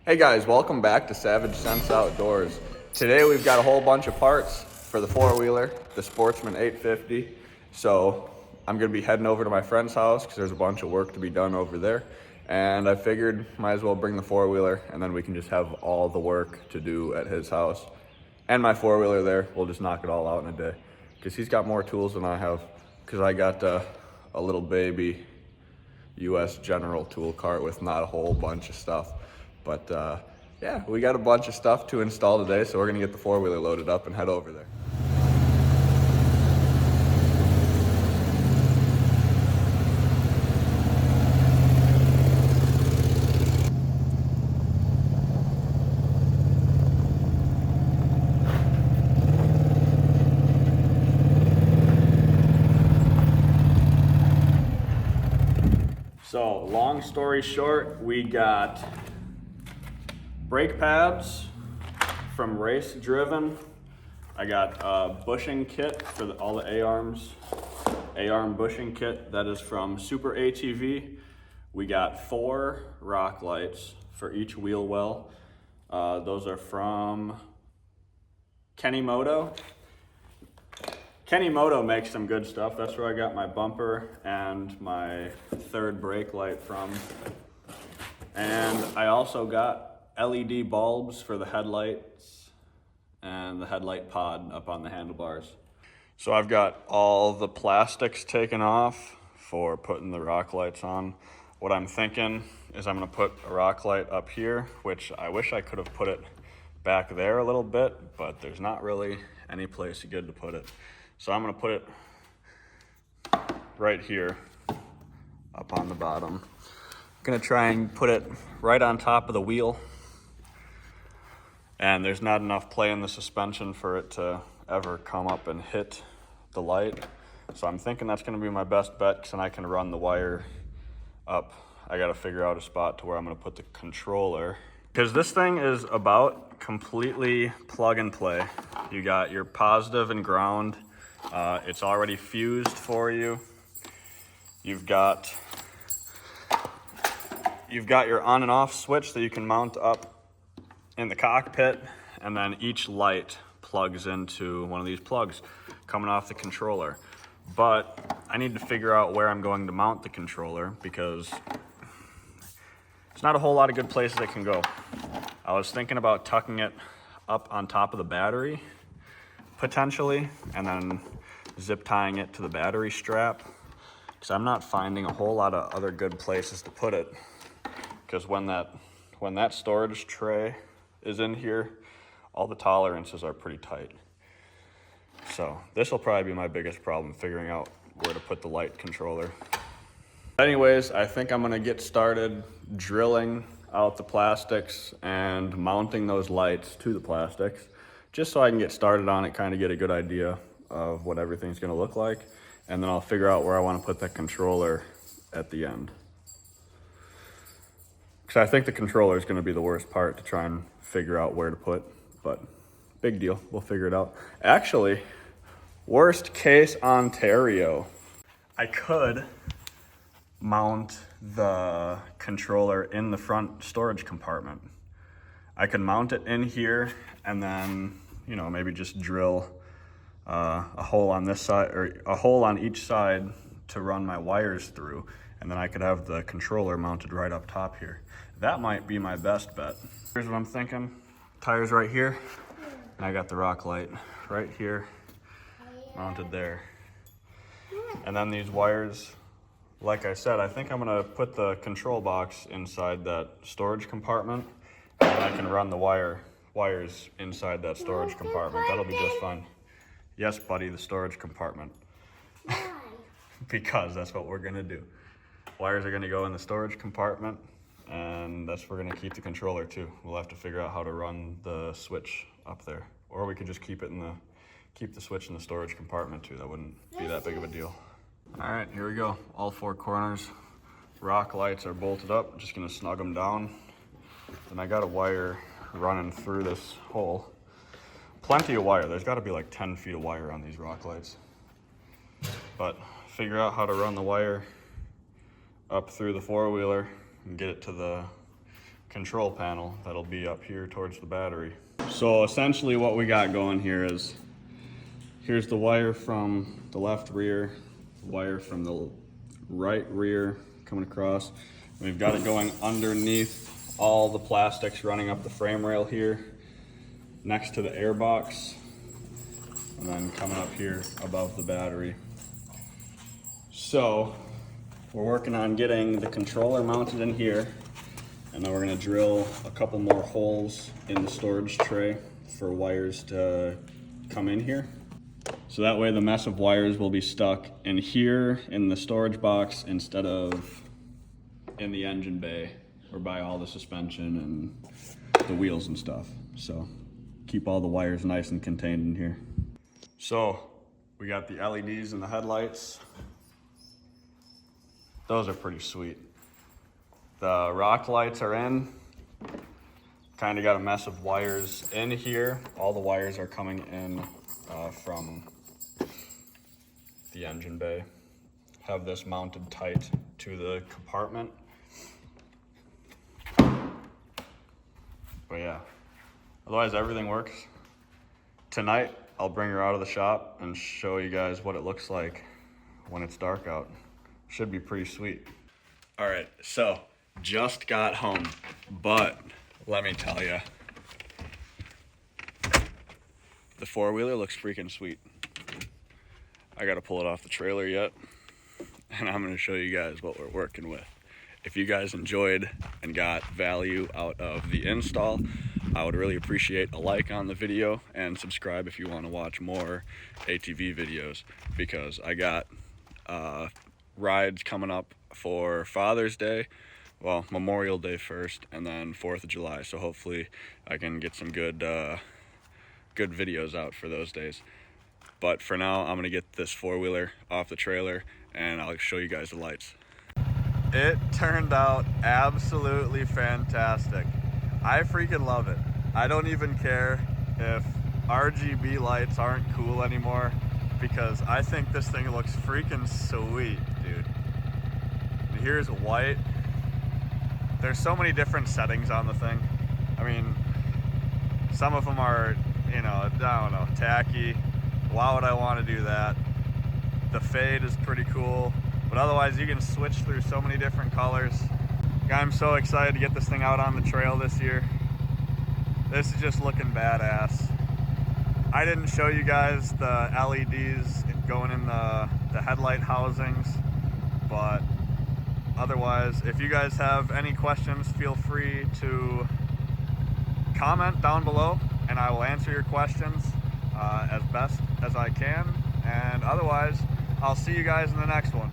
Hey guys, welcome back to Savage Sense Outdoors. Today we've got a whole bunch of parts for the four-wheeler, the Sportsman 850. So I'm gonna be heading over to my friend's house because there's a bunch of work to be done over there. And I figured might as well bring the four-wheeler and then we can just have all the work to do at his house. And my four-wheeler there, we'll just knock it all out in a day. Because he's got more tools than I have. Because I got a little baby US General tool cart with not a whole bunch of stuff. But yeah, we got a bunch of stuff to install today, so we're gonna get the four-wheeler loaded up and head over there. So long story short, we got brake pads from Race Driven. I got a bushing kit for all the A-arm bushing kit. That is from Super ATV. We got 4 rock lights for each wheel well. Those are from Kennymoto. Kennymoto makes some good stuff. That's where I got my bumper and my third brake light from. And I also got LED bulbs for the headlights and the headlight pod up on the handlebars. So I've got all the plastics taken off for putting the rock lights on. What I'm thinking is I'm gonna put a rock light up here, which I wish I could have put it back there a little bit, but there's not really any place good to put it. So I'm gonna put it right here up on the bottom. I'm gonna try and put it right on top of the wheel. And there's not enough play in the suspension for it to ever come up and hit the light. So I'm thinking that's gonna be my best bet, because then I can run the wire up. I gotta figure out a spot to where I'm gonna put the controller. Because this thing is about completely plug and play. You got your positive and ground. It's already fused for you. You've got your on and off switch that you can mount up in the cockpit, and then each light plugs into one of these plugs coming off the controller. But I need to figure out where I'm going to mount the controller, because there's not a whole lot of good places it can go. I was thinking about tucking it up on top of the battery, potentially, and then zip tying it to the battery strap, because I'm not finding a whole lot of other good places to put it. Because when that storage tray is in here, all the tolerances are pretty tight. So this will probably be my biggest problem, figuring out where to put the light controller. Anyways, I think I'm gonna get started drilling out the plastics and mounting those lights to the plastics, just so I can get started on it, kind of get a good idea of what everything's gonna look like. And then I'll figure out where I wanna put that controller at the end. Because I think the controller is gonna be the worst part to try and figure out where to put, but big deal, we'll figure it out. Actually, worst case Ontario, I could mount the controller in the front storage compartment. I could mount it in here and then, maybe just drill a hole on this side, or a hole on each side to run my wires through, and then I could have the controller mounted right up top here. That might be my best bet. Here's what I'm thinking. Tires right here, and I got the rock light right here, mounted there. And then these wires, like I said, I think I'm gonna put the control box inside that storage compartment, and I can run the wires inside that storage compartment. That'll be just fine. Yes, buddy, the storage compartment. Because that's what we're gonna do. Wires are gonna go in the storage compartment, and that's where we're gonna keep the controller too. We'll have to figure out how to run the switch up there. Or we could just keep the switch in the storage compartment too. That wouldn't be that big of a deal. All right, here we go. All 4 corners. Rock lights are bolted up. Just gonna snug them down. Then I got a wire running through this hole. Plenty of wire. There's gotta be like 10 feet of wire on these rock lights. But figure out how to run the wire up through the four-wheeler and get it to the control panel that'll be up here towards the battery. So essentially what we got going here is, here's the wire from the left rear, wire from the right rear coming across. We've got it going underneath all the plastics running up the frame rail here, next to the air box, and then coming up here above the battery. So we're working on getting the controller mounted in here, and then we're gonna drill a couple more holes in the storage tray for wires to come in here. So that way the mess of wires will be stuck in here in the storage box instead of in the engine bay or by all the suspension and the wheels and stuff. So keep all the wires nice and contained in here. So we got the LEDs in the headlights. Those are pretty sweet. The rock lights are in. Kind of got a mess of wires in here. All the wires are coming in from the engine bay. Have this mounted tight to the compartment. But yeah, otherwise everything works. Tonight, I'll bring her out of the shop and show you guys what it looks like when it's dark out. Should be pretty sweet. All right, so just got home, but let me tell you, the four-wheeler looks freaking sweet. I gotta pull it off the trailer yet, and I'm gonna show you guys what we're working with. If you guys enjoyed and got value out of the install, I would really appreciate a like on the video and subscribe if you want to watch more ATV videos, because I got rides coming up for Father's Day, well, Memorial Day first, and then 4th of July. So hopefully I can get some good videos out for those days. But for now, I'm gonna get this four-wheeler off the trailer and I'll show you guys the lights. It turned out absolutely fantastic. I freaking love it. I don't even care if RGB lights aren't cool anymore, because I think this thing looks freaking sweet, dude. And here's white. There's so many different settings on the thing. I mean, some of them are, you know, I don't know, tacky. Why would I want to do that? The fade is pretty cool, but otherwise you can switch through so many different colors. I'm so excited to get this thing out on the trail this year. This is just looking badass. I didn't show you guys the LEDs going in the headlight housings, but otherwise, if you guys have any questions, feel free to comment down below and I will answer your questions as best as I can. And otherwise, I'll see you guys in the next one.